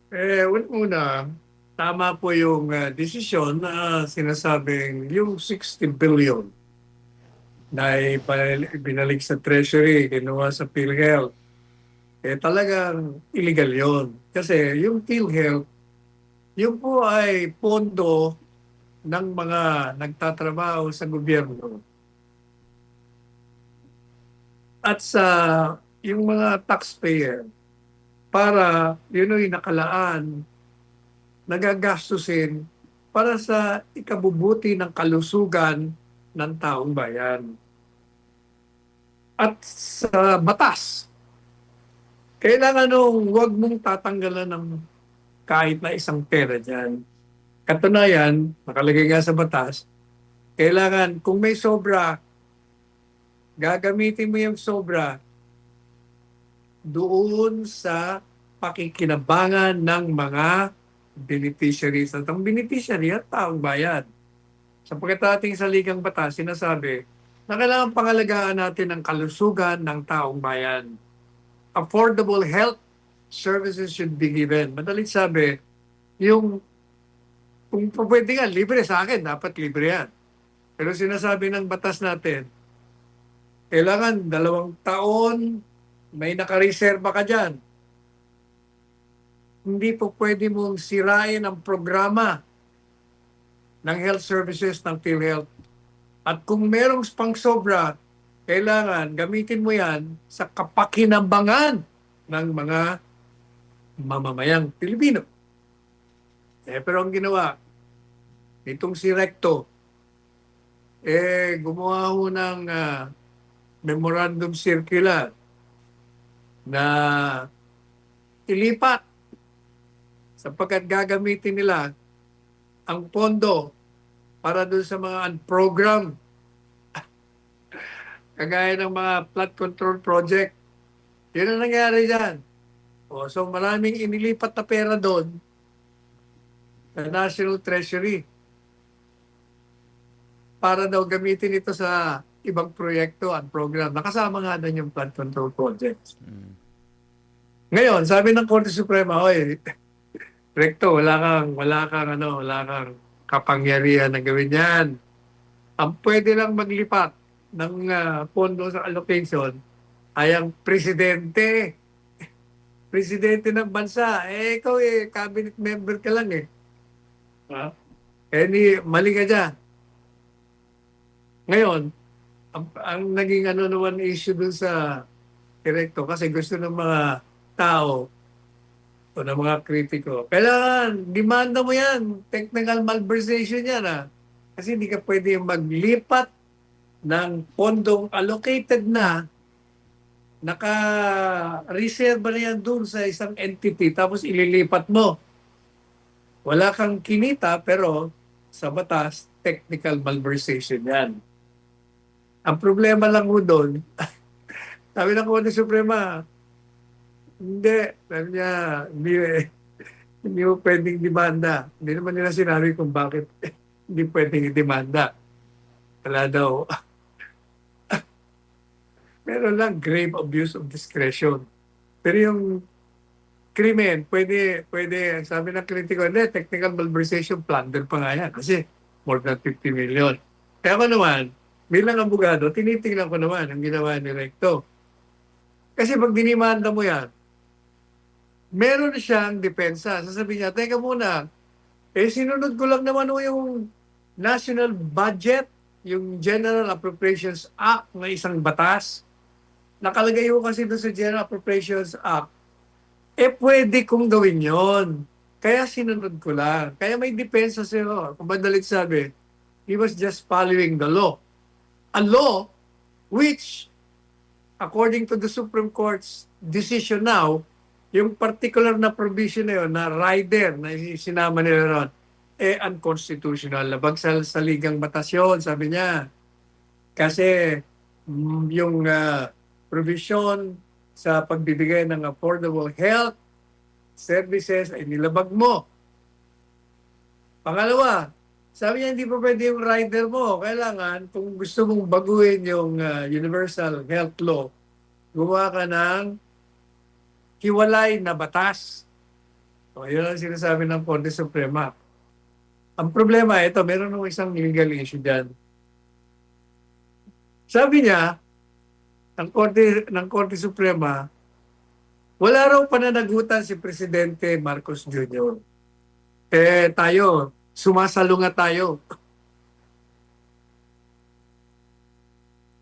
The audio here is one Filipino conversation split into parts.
Una, tama po yung desisyon na sinasabing yung 60 billion na binalik sa Treasury, kinuha sa PhilHealth, talagang illegal yon. Kasi yung PhilHealth, yun po ay pondo ng mga nagtatrabaho sa gobyerno at sa yung mga taxpayer para yun ay nakalaan, nagagastusin para sa ikabubuti ng kalusugan ng taong bayan. At sa batas, kailangan nung huwag mong tatanggalan ng kahit na isang pera dyan. Katunayan, nakalagay nga sa batas, kailangan kung may sobra, gagamitin mo yung sobra doon sa pakikinabangan ng mga beneficiaries. At ang beneficiary at taong bayan. Sapagkat ating saligang batas, sinasabi na kailangan pangalagaan natin ang kalusugan ng taong bayan. Affordable health services should be given. Madalit sabi, yung kung pwede nga, libre sa akin, dapat libre yan. Pero sinasabi ng batas natin, kailangan 2 taon, may nakareserba ka dyan. Hindi po pwede mong sirain ang programa ng health services ng PhilHealth. At kung merong pang sobra, kailangan gamitin mo yan sa kapakinabangan ng mga mamamayang Pilipino. Pero ang ginawa, itong si Recto, gumawa ho ng memorandum circular na ilipat sapagkat gagamitin nila ang pondo para doon sa mga unprogrammed kagaya ng mga flood control project. Yun ang nangyari dyan. So maraming inilipat na pera doon sa National Treasury para daw gamitin ito sa ibang proyekto at program. Nakasama nga doon yung flood control projects. Ngayon, sabi ng Korte Suprema, oy, Recto, wala kang kapangyarihan na gawin yan. Ang pwede lang maglipat ng pondo sa allocation ay ang presidente. Presidente ng bansa. Ikaw cabinet member ka lang eh. Ha? Mali ka dyan. Ngayon, ang naging naman issue dun sa direkto kasi gusto ng mga tao o ng mga kritiko, kailangan, demanda mo yan. Technical malversation yan Kasi hindi ka pwede maglipat ng pondong allocated na naka-reserve na yan doon sa isang entity tapos ililipat mo. Wala kang kinita pero sa batas, technical malversation yan. Ang problema lang mo doon, sabi ng Korte Suprema, hindi, sabi niya, hindi mo pwedeng demanda. Hindi naman nila sinabi kung bakit hindi pwedeng demanda. Wala daw. Meron lang grave abuse of discretion. Pero yung krimen, pwede, sabi ng kritiko, hindi, technical malversation, plunder pa nga yan. Kasi more than 50 million. Kaya ako naman, bilang abogado, tinitingnan ko naman ang ginawa ni Recto. Kasi pag dinimanda mo yan, meron siyang depensa. Sasabihin niya, teka muna, sinunod ko lang naman yung national budget, yung General Appropriations Act na isang batas. Nakalagay ko kasi doon sa General Appropriations Act, pwede kong gawin yon. Kaya sinunod ko lang. Kaya may depensa sa'yo. Kung madalit sabi, he was just following the law. A law which, according to the Supreme Court's decision now, yung particular na provision na yun, na rider na sinama nila ron, unconstitutional. Labag sa ligang batas yun, sabi niya. Kasi yung provision sa pagbibigay ng affordable health services ay nilabag mo. Pangalawa, sabi niya hindi pa pwede yung rider mo. Kailangan, kung gusto mong baguhin yung universal health law, gumawa ka ng hiwalay na batas. O, yun ang sinasabi ng Korte Suprema. Ang problema, ito, meron ng isang legal issue dyan. Sabi niya, ng Korte Suprema, wala raw pananagutan si Presidente Marcos Jr. Tayo, sumasalungat tayo.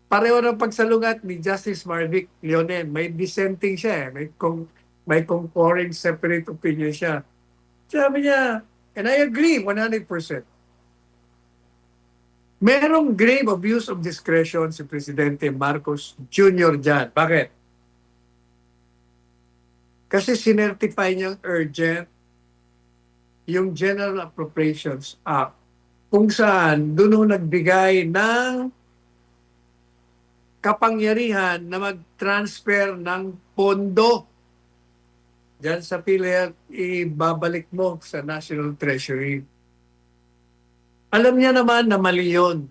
Pareho ng pagsalungat ni Justice Marvic Leonen. May dissenting siya. May concurring separate opinion siya. Sabi niya, and I agree 100%. Merong grave abuse of discretion si Presidente Marcos Jr. dyan. Bakit? Kasi sinertify niyang urgent yung General Appropriations Act kung saan doon nagbigay ng kapangyarihan na mag-transfer ng pondo dyan sa PhilHealth, ibabalik mo sa National Treasury. Alam niya naman na mali yun.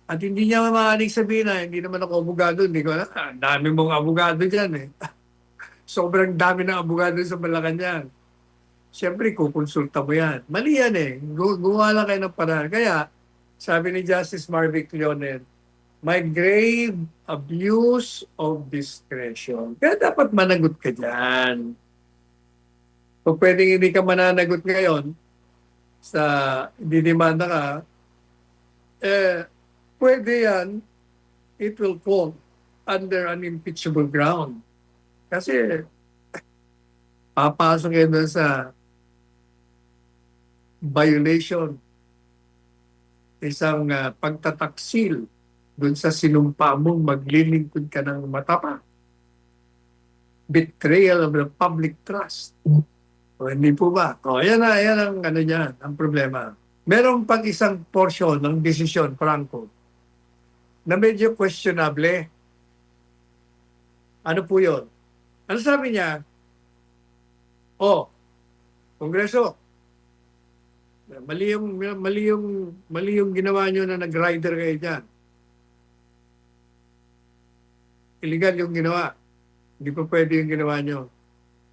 At hindi niya maaaring sabihin na hindi naman ako abogado. Hindi ko alam. Ang dami mong abogado dyan eh. Sobrang dami ng abogado sa Malacanang. Siyempre, kukonsulta mo yan. Mali yan eh. Gumawa lang kayo ng paraan. Kaya, sabi ni Justice Marvic Leonen, may grave abuse of discretion. Kaya dapat managot ka dyan. Kung pwedeng hindi ka mananagot ngayon, sa didemanda ka, pwede yan, it will fall under an impeachable ground. Kasi, papasok yan doon sa violation, isang pagtataksil doon sa sinumpa mong maglilingkod ka ng matapa. Betrayal of the public trust. O, hindi po ba? O, yan ang ano niyan, ang problema. Meron pang isang portion ng desisyon, Franco, na medyo questionable. Ano po yun? Ano sabi niya? Kongreso, mali yung ginawa nyo na nag-rider kayo dyan. Illegal yung ginawa. Hindi pa pwede yung ginawa nyo.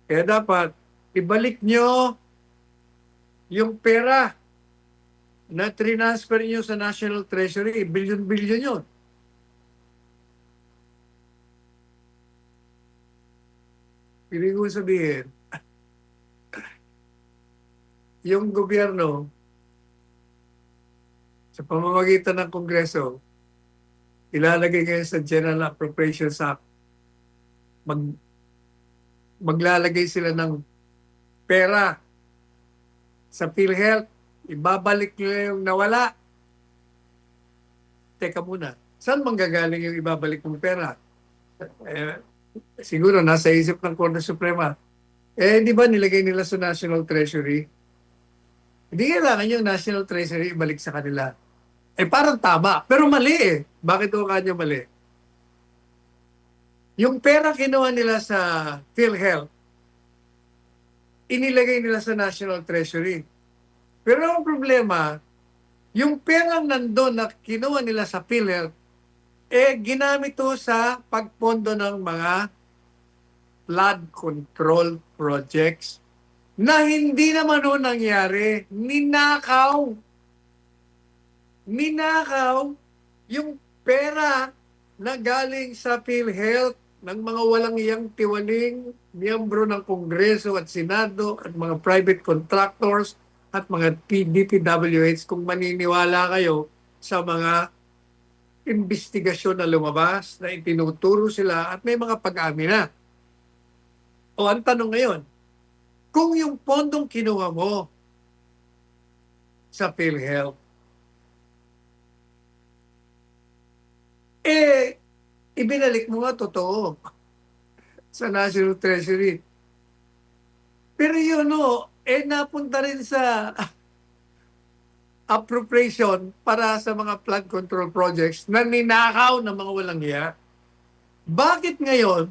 Kaya dapat, ibalik nyo yung pera na transfer nyo sa National Treasury. Billion-billion yun. Ibig ko sabihin, yung gobyerno, sa pamamagitan ng Kongreso, ilalagay kayo sa General Appropriations Act. Maglalagay sila ng pera sa PhilHealth, ibabalik nyo yung nawala. Teka muna, saan manggagaling yung ibabalik mong pera? Siguro nasa isip ng Korte Suprema. Di ba nilagay nila sa National Treasury? Hindi kailangan yung National Treasury ibalik sa kanila. Parang tama, pero mali eh. Bakit ko kanya mali? Yung pera kinuha nila sa PhilHealth, inilagay nila sa National Treasury. Pero ang problema, yung perang nandun na kinuha nila sa PhilHealth, ginamit to sa pagpondo ng mga flood control projects na hindi naman o nangyari. Ninakaw yung pera na galing sa PhilHealth ng mga walang iyang tiwaling miyembro ng Kongreso at Senado at mga private contractors at mga DPWH kung maniniwala kayo sa mga investigasyon na lumabas na itinuturo sila at may mga pag-amin na. O ang tanong ngayon, kung yung pondong kinuha mo sa PhilHealth, ibinalik mo nga totoo sa National Treasury. Pero yun napunta rin sa appropriation para sa mga flood control projects na ninakaw ng mga walang hiya. Bakit ngayon,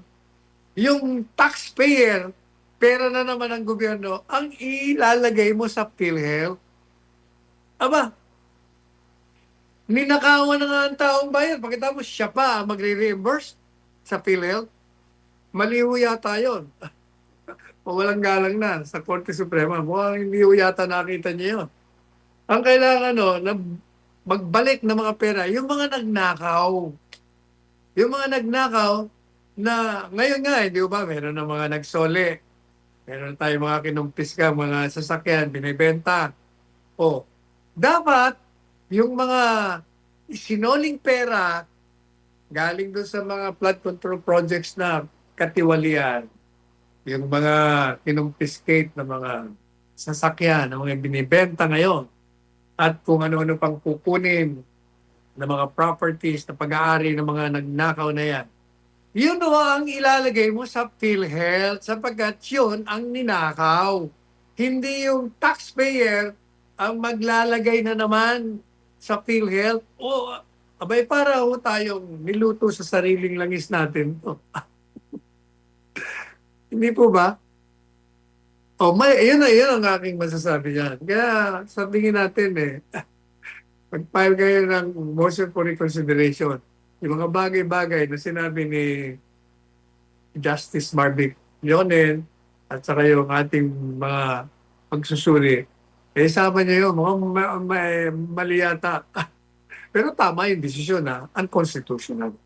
yung taxpayer, pera na naman ng gobyerno, ang ilalagay mo sa PhilHealth? Aba, ninakawan na nga ang taong bayan. Pagkatapos siya pa magre-reimburse sa PhilHealth. Maliho yata yun. o walang galang na sa Korte Suprema. Mukhang hindi ko yata nakita niyo yun. Ang kailangan na magbalik ng mga pera, yung mga nagnakaw. Yung mga nagnakaw na ngayon nga, di ba, meron ng mga nagsole. Meron tayong mga kinumpis ka, mga sasakyan, binibenta. O, dapat yung mga sinoling pera galing doon sa mga flood control projects na katiwalian, yung mga kinumpiskate na mga sasakyan, na mga binibenta ngayon, at kung ano-ano pang kukunin na mga properties na pag-aari ng mga nagnakaw na yan, yun ang ilalagay mo sa PhilHealth sapagkat yun ang ninakaw. Hindi yung taxpayer ang maglalagay na naman sa PhilHealth. O, abay para tayong niluto sa sariling langis natin to. Hindi po ba? O, yun ang aking masasabi yan. Kaya sa tingin natin mag-file kayo ng motion for reconsideration. Yung mga bagay-bagay na sinabi ni Justice Marvick Leonen at saka yung ating mga pagsusuri, sama niya yun, mukhang mali yata. Pero tama yung desisyon unconstitutional.